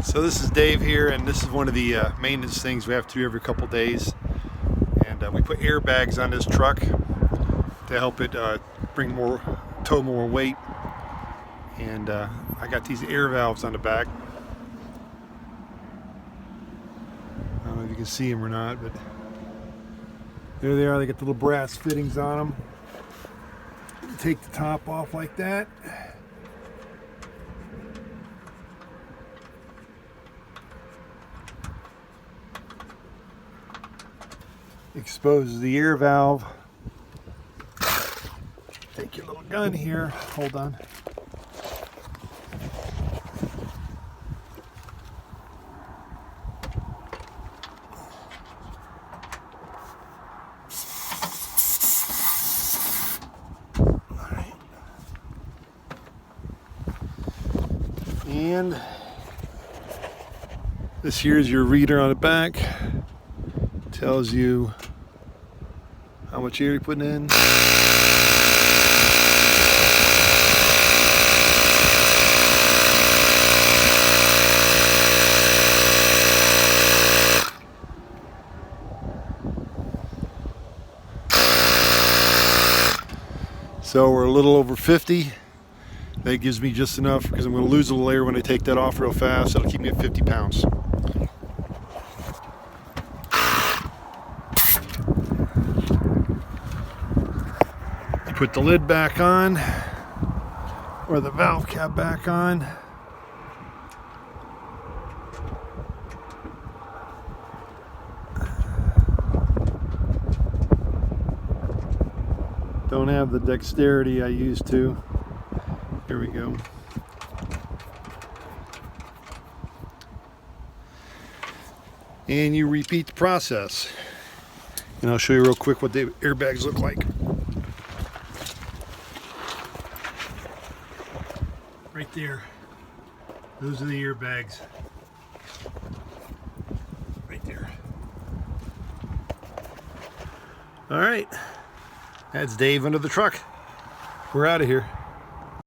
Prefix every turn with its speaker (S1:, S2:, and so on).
S1: So this is Dave here, and this is one of the maintenance things we have to do every couple days. And we put airbags on this truck to help it tow more weight. And I got these air valves on the back. I don't know if you can see them or not, but there they are. They got the little brass fittings on them. Take the top off like that. Exposes the air valve. Take your little gun here. Hold on. Alright. And this here is your reader on the back. Tells you how much air you're putting in. So we're a little over 50. That gives me just enough because I'm going to lose a little air when I take that off real fast. It'll keep me at 50 pounds. Put the lid back on, or the valve cap back on. Don't have the dexterity I used to. Here we go. And you repeat the process. And I'll show you real quick what the airbags look like. Right there. Those are the airbags. Right there. All right. That's Dave under the truck. We're out of here.